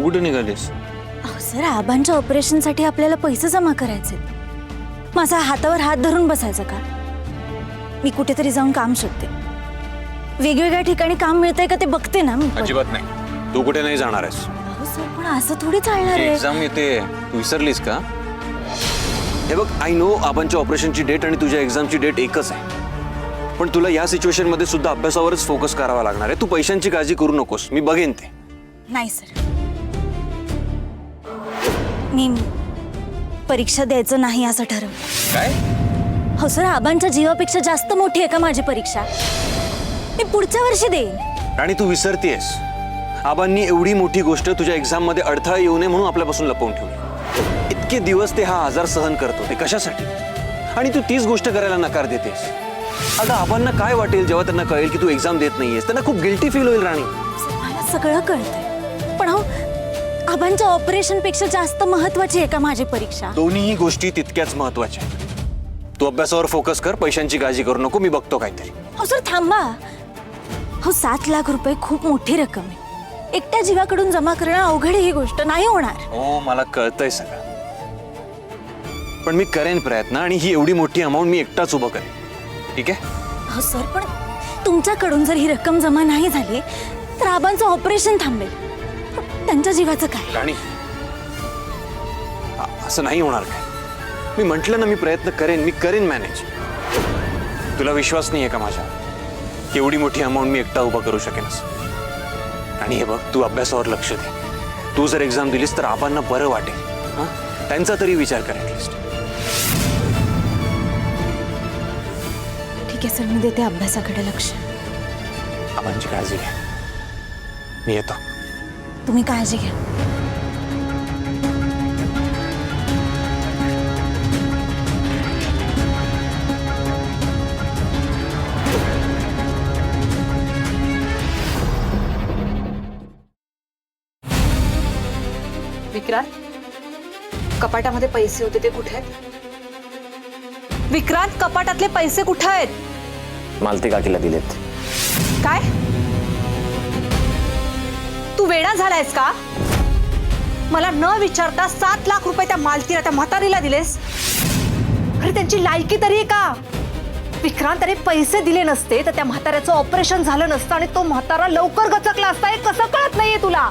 कुठे निघालीस? अहो सर, आबांच्या ऑपरेशनसाठी आपल्याला पैसे जमा करायचे. माझा हातावर हात धरून बसायचं का? मी कुठेतरी जाऊन काम शोधते. वेगवेगळ्या ठिकाणी काम मिळतंय का ते बघते ना मी. अजिबात नाही, तू कुठे नाही जाणार आहेस. अहो सर, पण असं थोडी चालणार आहे. एक्झाम येते, तू विसरलीस का? हे बघ, आय नो आबांच्या ऑपरेशनची डेट आणि तुझ्या एक्झामची डेट एकच आहे, पण तुला या सिच्युएशन मध्ये सुद्धा अभ्यासावरच फोकस करावा लागणार आहे. तू पैशांची काळजी करू नकोस, मी बघेन ते. नाही सर, मी परीक्षा द्यायचं नाही असं ठरवलं. काय? हो सर, आबांच्या जीवापेक्षा जास्त मोठी आहे का माझी परीक्षा? मी पुढच्या वर्षी देईन. आणि तू विसरतेस, आबांनी एवढी मोठी गोष्ट तुझ्या एक्झाम मध्ये अडथळा येऊ नये म्हणून आपल्यापासून लपवून ठेवली. इतके दिवस ते हा आजार सहन करतो, ते कशासाठी? आणि तू तीच गोष्ट करायला नकार देतेस. अगं, आबांना काय वाटेल जेव्हा त्यांना कळेल की तू एक्झाम देत नाहीयेस? त्यांना खूप गिल्टी फील होईल राणी. मला सगळं कळतंय, पण हो, आबांच्या ऑपरेशन पेक्षा जास्त महत्वाची आहे का माझी परीक्षा? दोन्ही गोष्टी तितक्याच महत्वाच्या आहेत. तू अभ्यासावर फोकस कर, पैशांची काळजी करू नको, मी बघतो काहीतरी. हो सर, थांबा. हो, 7 लाख रुपये खूप मोठी रक्कम आहे. एकट्या जीवाकडून जमा करणं अवघड ही गोष्ट नाही होणार. हो, मला कळतंय सगळं, पण मी करेन प्रयत्न, आणि ही एवढी मोठी अमाऊंट मी एकटाच उभं करेन. ठीक आहे? हो सर, पण तुमच्याकडून जर ही रक्कम जमा नाही झाली तर आबांचं ऑपरेशन थांबेल. त्यांच्या जीवाचं काय? राणी, असं नाही होणार काय? मी म्हटलं ना, मी प्रयत्न करेन, मी करेन मॅनेज. तुला विश्वास नाही आहे का माझ्या की एवढी मोठी अमाऊंट मी एकटा उभा करू शकेनच? आणि हे बघ, तू अभ्यासावर लक्ष दे. तू जर एक्झाम दिलीस तर आबांना बरं वाटेल. हां, त्यांचा तरी विचार कर ॲटलिस्ट. ठीक आहे सर, मी देते अभ्यासाकडे लक्ष. आबांची काळजी घ्या, मी येतो. तुम्ही काळजी घ्या. विक्रांत, कपाटामध्ये पैसे होते ते कुठे आहेत? विक्रांत, कपाटातले पैसे कुठे आहेत? मालती काकीला दिलेत. काय? तू वेडा झालायस का? मला न विचारता 7 लाख रुपये त्या मालतीला, त्या म्हातारीला दिलेस? अरे, त्यांची लायकी तरी आहे का? विक्रांत, अरे पैसे दिले नसते तर त्या म्हाताऱ्याचं ऑपरेशन झालं नसतं आणि तो म्हातारा लवकर गचकला असता. हे कसं कळत नाहीये तुला?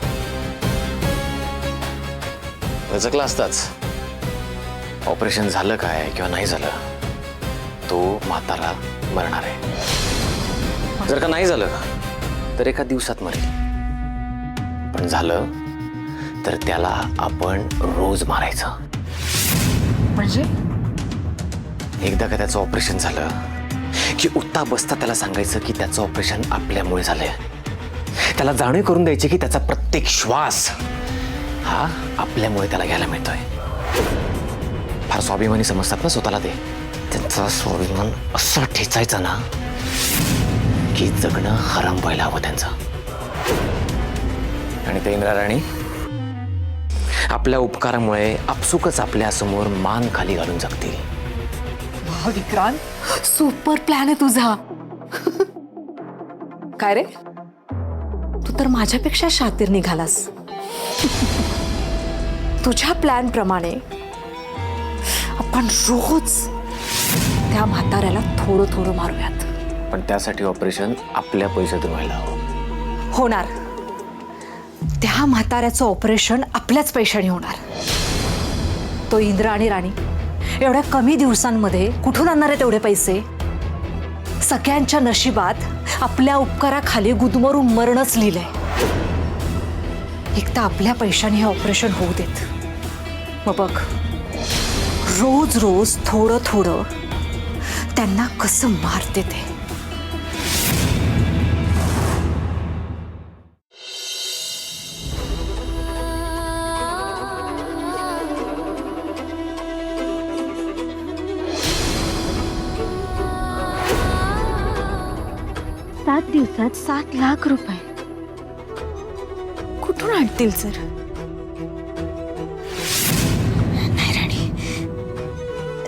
गचकला असताच. ऑपरेशन झालं काय किंवा नाही झालं, तो म्हातारा मरणार आहे. जर का नाही झालं तर एका दिवसात मरेल, पण झालं तर त्याला आपण रोज मारायचं. म्हणजे एकदा का त्याचं ऑपरेशन झालं की उठता बसता त्याला सांगायचं की त्याचं ऑपरेशन आपल्यामुळे झालंय. त्याला जाणीव करून द्यायची की त्याचा प्रत्येक श्वास हा आपल्यामुळे त्याला घ्यायला मिळतोय. फार स्वाभिमानी समजतात ना स्वतःला ते. त्यांचा स्वाभिमान असं ठेचायचा ना की जगणं हराम व्हायला हवं त्यांचं. आणि ते इंद्रा राणी आपल्या उपकारामुळे आपसुकच आपल्या समोर मान खाली घालून जगतील. विक्रांत, सुपर प्लॅन आहे तुझा. काय रे, तू तर माझ्यापेक्षा शातीर निघालास. तुझ्या प्लॅन प्रमाणे आपण रोज त्या म्हाताऱ्याला थोडं थोडं मारूयात. पण त्यासाठी ऑपरेशन आपल्या पैशातून व्हायला हवं. होणार. त्या म्हाताऱ्याचं ऑपरेशन आपल्याच पैशाने होणार. तो इंद्र आणि राणी एवढ्या कमी दिवसांमध्ये कुठून आणणार आहे तेवढे पैसे? सगळ्यांच्या नशिबात आपल्या उपकाराखाली गुदमरून मरणच लिहिलंय. एकदा आपल्या पैशाने हे ऑपरेशन होऊ देत, मग बघ रोज रोज थोडं थोडं त्यांना कसं मारते ते. सात दिवसात 7 लाख रुपये कुठून आणतील सर? नाही राणी,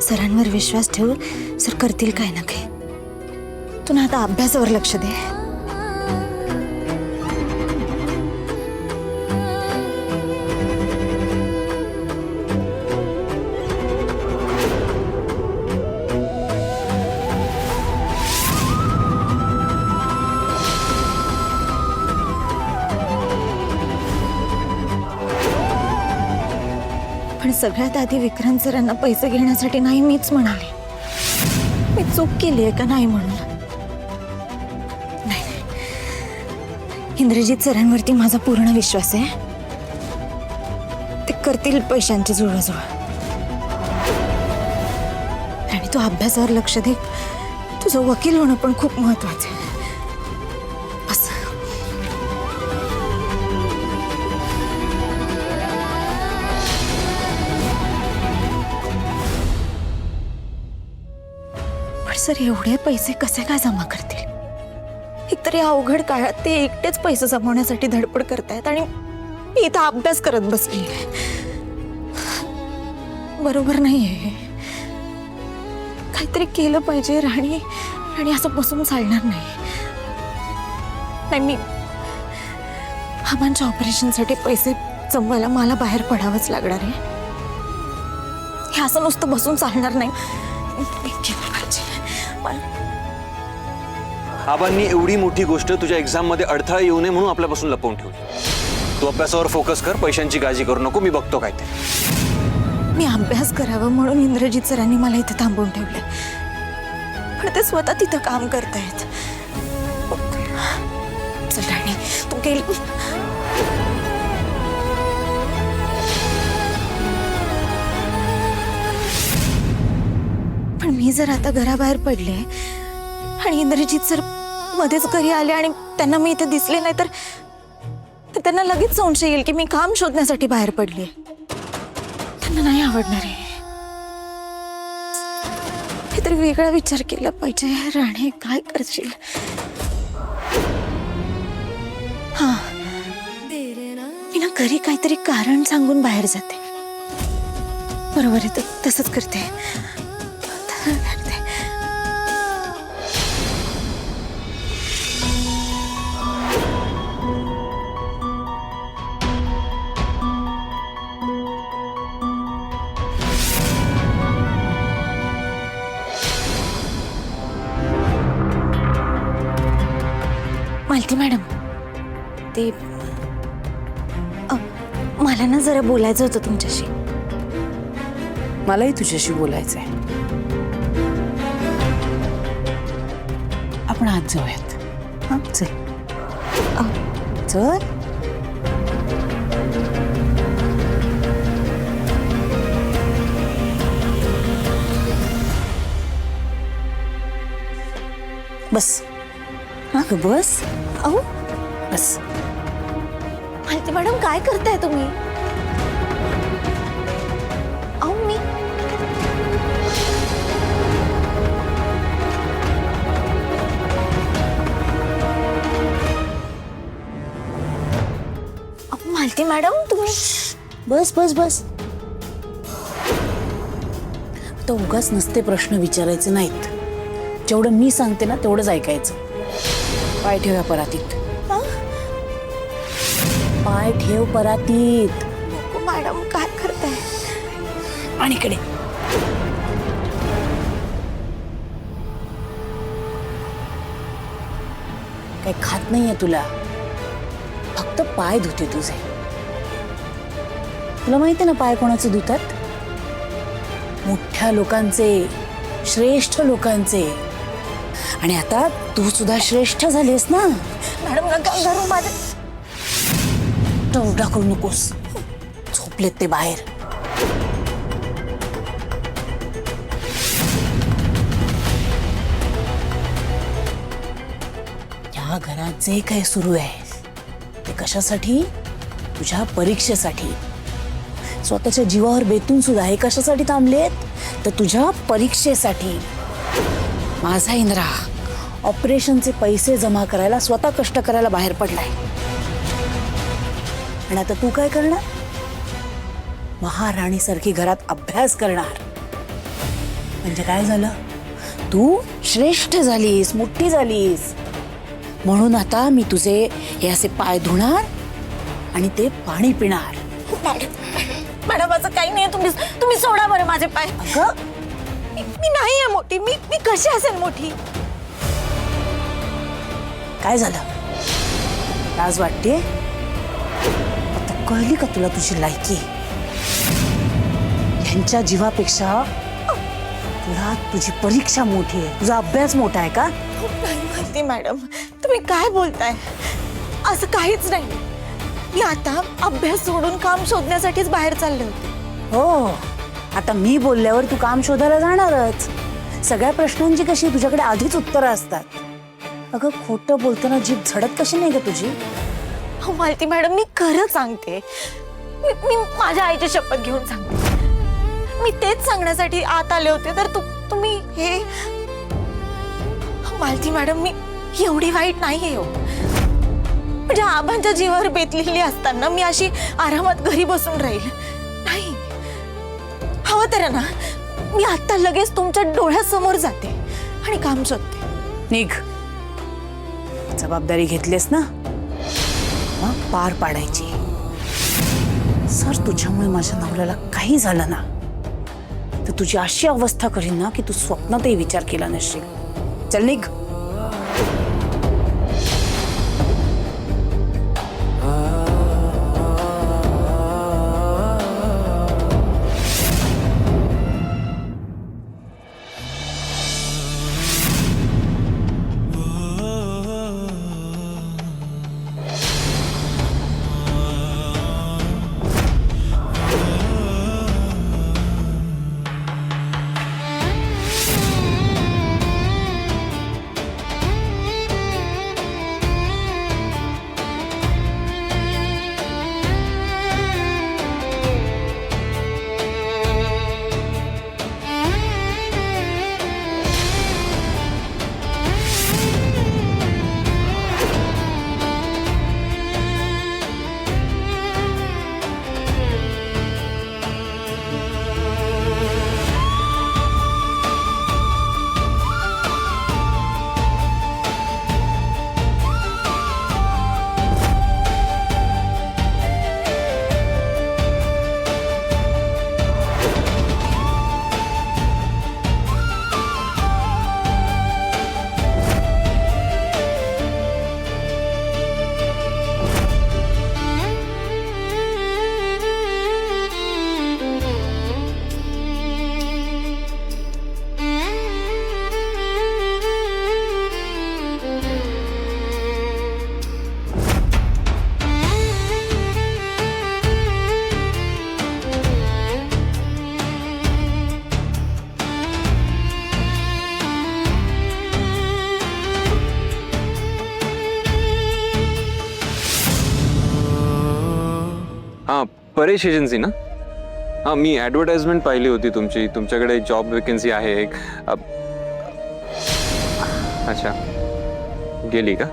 सरांवर विश्वास ठेवू. सर करतील काय ना काय. तू ना आता अभ्यासावर लक्ष दे. सगळ्यात आधी विक्रांत सरांना पैसे घेण्यासाठी नाही मीच म्हणाले. मी चूक केली आहे का नाही म्हणून? नाही, इंद्रजित सरांवरती माझा पूर्ण विश्वास आहे. ते करतील पैशांची जुळवाजुळव. आणि तू अभ्यासावर लक्ष दे. तुझं वकील होणं पण खूप महत्वाचं आहे. बस. पण सर एवढे पैसे कसे काय जमा करतील? एकतर या अवघड काळात ते एकटेच पैसे जमवण्यासाठी धडपड करतायत आणि मी इथं अभ्यास करत बसली. बरोबर नाहीये. काहीतरी केलं पाहिजे राणी. आणि असं बसून चालणार नाही. मी आबांच्या ऑपरेशनसाठी पैसे जमवायला मला बाहेर पडावंच लागणार आहे. हे असं नुसतं बसून चालणार नाही. मी केलं पाहिजे. आबांनी एवढी मोठी गोष्ट तुझ्या एक्झाम मध्ये अडथळा येऊ नये म्हणून आपल्यापासून लपवून ठेवली. तू अभ्यासावर फोकस कर, पैशांची काळजी करू नको. मी बघतो काय ते. मी अभ्यास करावं म्हणून इंद्रजित सरांनी मला इथं थांबवून ठेवलंय. पण ते स्वतः तिथं काम करतायत. चल राणी, तू गेली. पण मी जर आता घराबाहेर पडले आणि इंद्रजित सर मध्येच घरी आले आणि त्यांना मी इथे दिसले नाही तर त्यांना लगेच संशय येईल की मी काम शोधण्यासाठी बाहेर पडले. त्यांना नाही आवडणार आहे. काहीतरी वेगळा विचार केला पाहिजे. राणे, काय करशील? हा, मी ना घरी काहीतरी कारण सांगून बाहेर जाते. बरोबर आहे, तसंच करते. मालती मॅडम, ते मला ना जरा बोलायचं होतं तुमच्याशी. मलाही तुझ्याशी बोलायचंय. आपण आज जाऊयात. हा, चल चल. बस. हा, बस. अहो बस. मालती मॅडम, काय करताय तुम्ही? अहो मी मालती मॅडम, तुम्ही बस बस बस. तो उगाच नसते प्रश्न विचारायचे नाहीत. जेवढं मी सांगते ना तेवढंच ऐकायचं. पाय ठेव या परातीत. पाय ठेव परातीत. मॅडम, काय करताय? आणि इकडे काही खात नाहीये तुला. फक्त पाय धुते तुझे. तुला माहिती ना पाय कोणाचे धुतात? मोठ्या लोकांचे, श्रेष्ठ लोकांचे. आणि आता तू सुद्धा श्रेष्ठ झालीस ना. मॅडम, नका घरून माझे. तेवढा करू नकोस. झोपलेत ते बाहेर. या घरात जे काही सुरू आहे ते कशासाठी? तुझ्या परीक्षेसाठी. स्वतःच्या जीवावर बेतून सुद्धा हे कशासाठी थांबलेत? तर तुझ्या परीक्षेसाठी. माझा इंद्रा ऑपरेशनचे पैसे जमा करायला, स्वतः कष्ट करायला बाहेर पडलाय. आणि आता तू काय करणार? महाराणीसारखी घरात अभ्यास करणार. म्हणजे काय झालं? तू श्रेष्ठ झालीस, मोठी झालीस. म्हणून आता मी तुझे हे असे पाय धुणार आणि ते पाणी पिणार. मॅडम, असं काही नाही. तुम्ही सोडा बरं माझे पाय. अगं, मी नाही आहे मोठी. मी कशी असेल मोठी? काय झालं? लाज वाटते? आता कळली का तुला तुझी लायकी? त्यांच्या जीवापेक्षा तुला तुझी परीक्षा मोठी आहे, तुझा अभ्यास मोठा आहे का? नाही माहिती मॅडम, तुम्ही काय बोलताय? असं काहीच नाही. मी आता अभ्यास सोडून काम शोधण्यासाठीच बाहेर चालले होते. हो, आता मी बोलल्यावर तू काम शोधायला जाणारच. सगळ्या प्रश्नांची कशी तुझ्याकडे आधीच उत्तरं असतात. अगं खोटं बोलताना जीभ झडत कशी नाही ग तुझी? हो मालती मॅडम, मी खरं सांगते. मी माझ्या आईची शपथ घेऊन सांगते. मी तेच सांगण्यासाठी आत आले होते, तर तुम्ही हे. मालती मॅडम, मी एवढी वाईट नाहीये हो. म्हणजे आबांच्या जीवावर बेतलेली असताना मी अशी आरामात घरी बसून राहील नाही. हवं तर ना, मी आता लगेच तुमच्या डोळ्यासमोर जाते आणि काम शोधते. निघ. जबाबदारी घेतलीस ना, मग पार पाडायची. सर, तुझ्यामुळे माझ्या नवऱ्याला काही झालं ना, तर तुझी अशी अवस्था करीन ना की तू स्वप्नातही विचार केला नसशील. चल निघ. हां, परेश एजन्सी ना? हां, मी ॲडव्हर्टाइजमेंट पाहिली होती तुमची. तुमच्याकडे जॉब वेकेन्सी आहे एक. अच्छा, गेली का?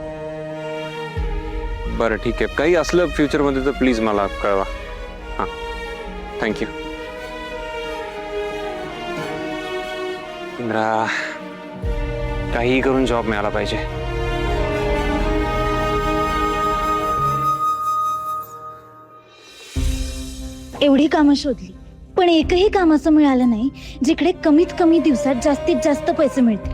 बरं ठीक आहे. काही असलं फ्युचरमध्ये तर प्लीज मला कळवा. हां, थँक्यू. इंद्रा, काहीही करून जॉब मिळाला पाहिजे. एवढी कामं शोधली, पण एकही काम असं मिळालं नाही जिकडे कमीत कमी दिवसात जास्तीत जास्त पैसे मिळतील.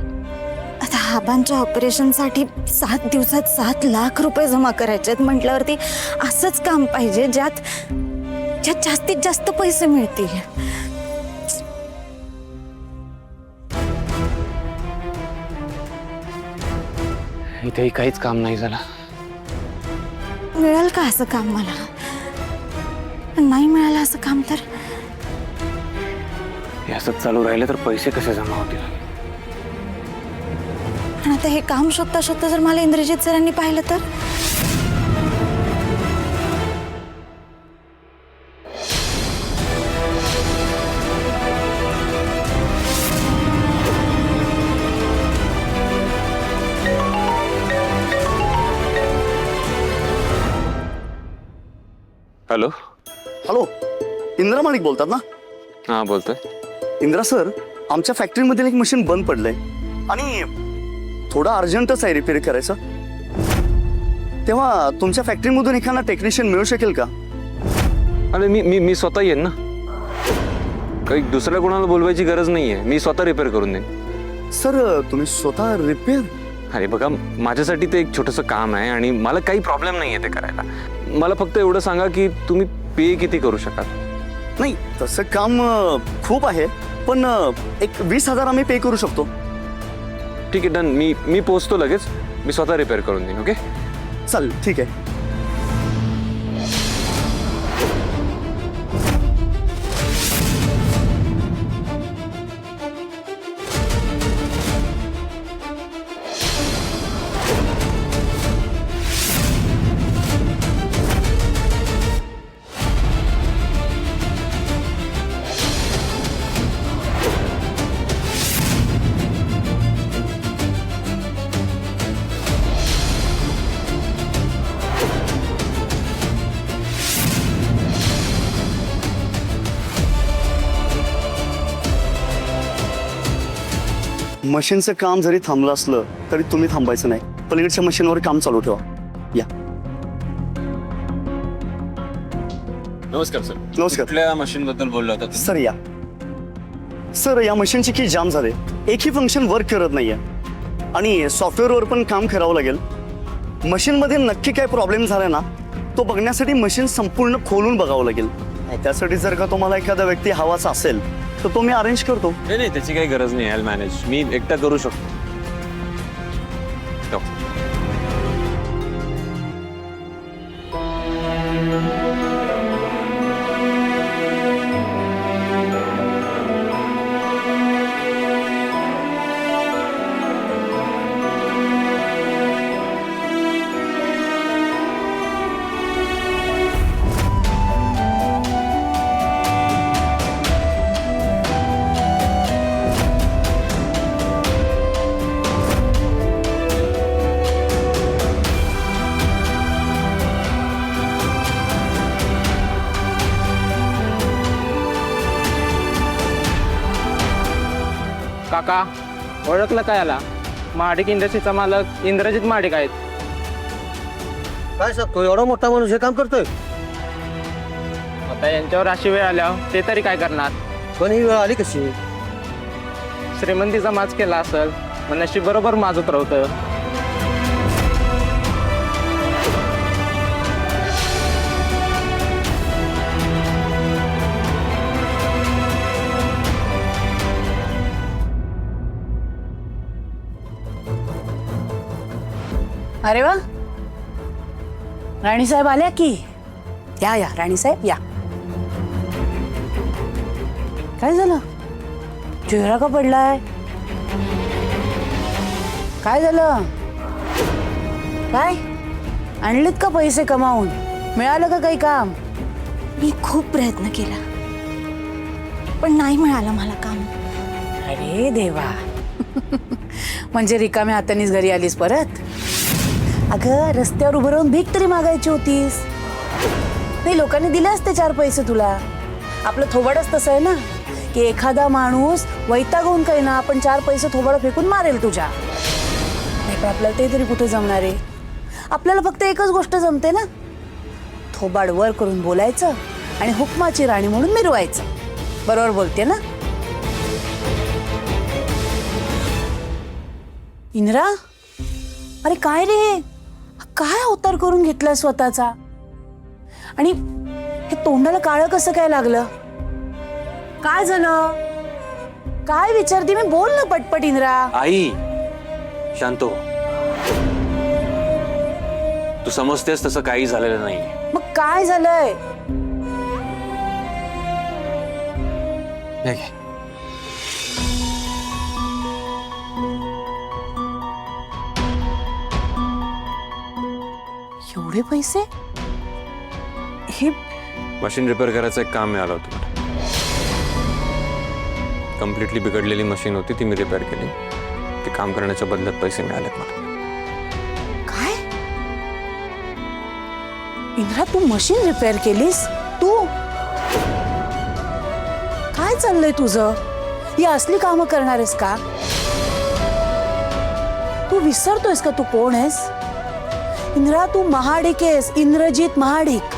आता आबांच्या ऑपरेशनसाठी 7 दिवसात 7 लाख रुपये जमा करायचे आहेत म्हटल्यावरती असंच काम पाहिजे ज्यात जास्तीत जास्त पैसे मिळतील. इथेही काहीच काम नाही झालं. मिळेल का असं काम मला? नाही मिळालं असं काम तर हे असंच चालू राहिलं तर पैसे कसे जमा होतील? आणि आता हे काम शोधता शोधता जर मला इंद्रजित सरांनी पाहिलं तर? हॅलो. हॅलो, इंदिरा माणिक बोलतात ना? हां, बोलतोय. इंदिरा सर, आमच्या फॅक्टरीमधील एक मशीन बंद पडलंय आणि थोडं अर्जंटच आहे रिपेअर करायचं. तेव्हा तुमच्या फॅक्टरीमधून एखादा टेक्निशियन मिळू शकेल का? अरे मी स्वतः येईन ना. काही दुसऱ्या कोणाला बोलवायची गरज नाहीये. मी स्वतः रिपेअर करून देईन. सर, तुम्ही स्वतः रिपेअर? अरे बघा, माझ्यासाठी ते एक छोटंसं काम आहे आणि मला काही प्रॉब्लेम नाही आहे ते करायला. मला फक्त एवढं सांगा की तुम्ही पे किती करू शकाल. नाही तसं काम खूप आहे, पण एक 20,000 आम्ही पे करू शकतो. ठीक आहे, डन. मी पोचतो लगेच. मी स्वतः रिपेअर करून देईन. ओके. चालेल, ठीक आहे. मशीनचं काम जरी थांबलं असलं तरी तुम्ही थांबायचं नाही. पलीकडच्या मशीनवर काम चालू ठेवा. या. नमस्कार सर. नमस्कार. कुठल्या मशीन बद्दल बोलला होता? सर या. सर या मशीनची की जाम झाले, एकही फंक्शन वर्क करत नाहीये आणि सॉफ्टवेअरवर पण काम करावं लागेल. मशीनमध्ये नक्की काय प्रॉब्लेम झाला ना तो बघण्यासाठी मशीन संपूर्ण खोलून बघावं लागेल. त्यासाठी जर का तुम्हाला एखादा व्यक्ती हवाचा असेल तर तो मी अरेंज करतो. नाही, त्याची काही गरज नाही. I manage. मी एकटा करू शकतो. हो. काका ओळखलं काय याला? महाडिक इंडस्ट्रीचा मालक इंद्रजित महाडिक आहेत. काय सांगतो, एवढा मोठा माणूस हे काम करतोय? आता यांच्यावर अशी वेळ आल्यावर ते तरी काय करणार? पण ही वेळ आली कशी? श्रीमंतीचा माज केला असेल, मग नशीब बरोबर माज उतरवतं. अरे वा, राणीसाहेब आल्या की. या या राणीसाहेब या. काय झालं? चेहरा का पडलाय? काय झालं? काय आणलेत का पैसे कमावून? मिळालं का काही काम? मी खूप प्रयत्न केला पण नाही मिळालं मला काम. अरे देवा. म्हणजे रिकाम्या हातानेच घरी आलीस परत? अगं रस्त्यावर उभं राहून भीक तरी मागायची होतीस. नाही, लोकांनी दिले असते 4 पैसे तुला. आपलं थोबाडच तसं आहे ना की एखादा माणूस वैतागून काही ना आपण 4 पैसे थोबाड फेकून मारेल तुझ्या. नाही पण आपल्याला ते तरी कुठे जमणार आहे? आपल्याला फक्त एकच गोष्ट जमते ना, थोबाड वर करून बोलायचं आणि हुकमाची राणी म्हणून मिरवायचं. बरोबर बोलते ना इंद्रा? अरे काय रे, काय अवतार करून घेतलाय स्वतःचा? आणि हे तोंडाला काळं कसं काय लागलं? काय झालं? काय विचारते मी? बोल ना पटपट इंद्रा. आई शांत हो. तू समजतेस तसं काही झालेलं नाही. मग काय झालंय? हे घे. एवढे पैसे? हे मशीन रिपेअर करायचं एक काम मिळालं होतं मला. कम्प्लिटली बिघडलेली मशीन होती, ती मी रिपेअर केली. ते काम करण्याच्या बदल्यात पैसे मिळालेत मला. काय इंद्रा, तू मशीन रिपेअर केलीस? तू काय चाललंय तुझं? ही असली कामं करणार आहेस का? तू विसरतोयस का तू कोण आहेस? इंद्रा, तू महाडिक आहेस, इंद्रजित महाडिक.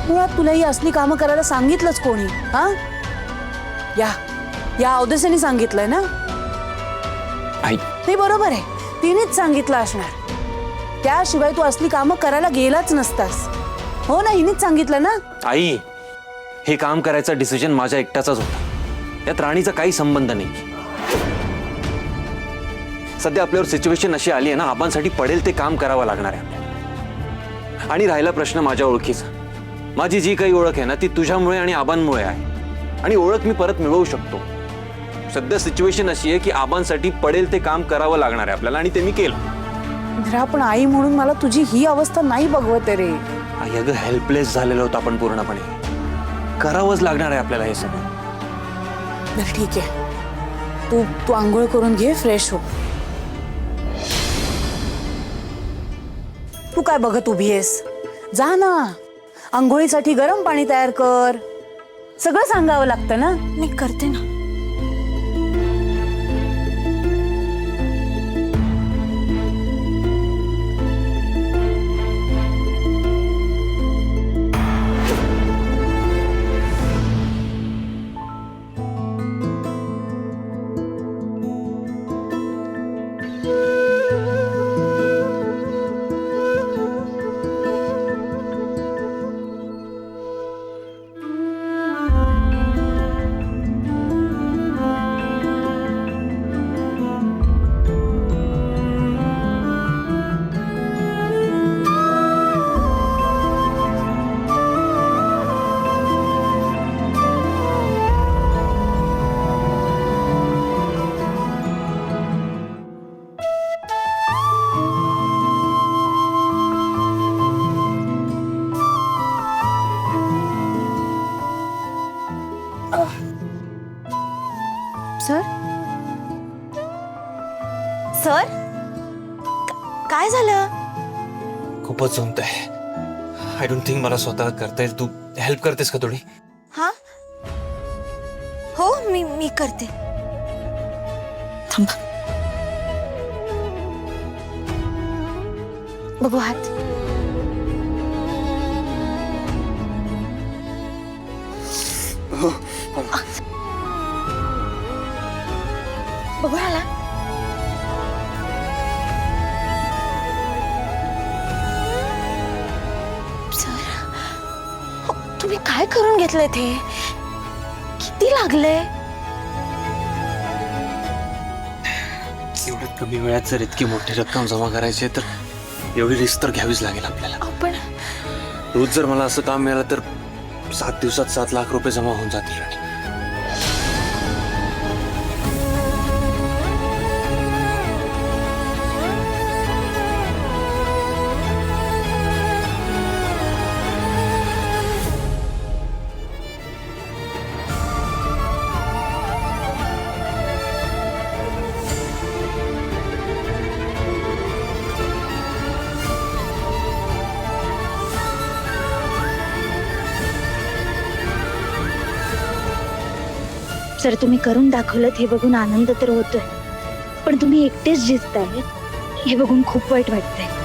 मुळात तुला ही असली कामं करायला सांगितलंच कोणी? हा, या अवधसेने सांगितलंय ना? आई ते बरोबर आहे, तिनेच सांगितलं असणार. त्याशिवाय तू असली कामं करायला गेलाच नसतास. हो ना, हिनेच सांगितलं ना. आई, हे काम करायचा डिसिजन माझ्या एकट्याचाच होता. यात राणीचा काही संबंध नाही. सध्या आपल्यावर सिच्युएशन अशी आली आहे ना, आबांसाठी पडेल ते काम करावं लागणार आहे आपल्याला. आणि राहिला प्रश्न माझ्या ओळखीचा. माझी जी काही ओळख आहे ना, ती तुझ्यामुळे आणि आबांमुळे आहे. आणि ओळख मी परत मिळवू शकतो. सध्या सिच्युएशन अशी आहे की आबांसाठी पडेल ते काम करावं लागणार आहे आपल्याला, आणि ते मी केलं. इंद्रा, पण आई म्हणून मला तुझी ही अवस्था नाही बघवत रे. आई, अगं हेल्पलेस झालेलो होतो आपण पूर्णपणे. करावंच लागणार आहे आपल्याला हे सगळं. बरं ठीक आहे, तू आंघोळ करून घे, फ्रेश हो. तू काय बघत उभी आहेस? जा ना, आंघोळीसाठी गरम पाणी तयार कर. सगळं सांगावं लागतं ना. मी करते ना. सर, सर, काय झालं? खूपच जमत आहे. आय डोंट थिंक मला स्वतः करता येईल. तू हेल्प करतेस का थोडी? हा, हो, मी करते. थांबा, बघू हात. बघू आला. सर, तुम्ही काय करून घेतलंय ते? किती लागले? एवढ्या कमी वेळात जर इतकी मोठी रक्कम जमा करायची आहे, तर एवढी रिस्क तर घ्यावीच लागेल आपल्याला. आपण रोज जर मला असं काम मिळालं तर 7 दिवसात 7 लाख रुपये जमा होऊन जातील. राणी, सर, तुम्ही करून दाखवलं हे बघून आनंद तर होतोय, पण तुम्ही एकटेच जिंकताय हे बघून खूप वाईट वाटतंय.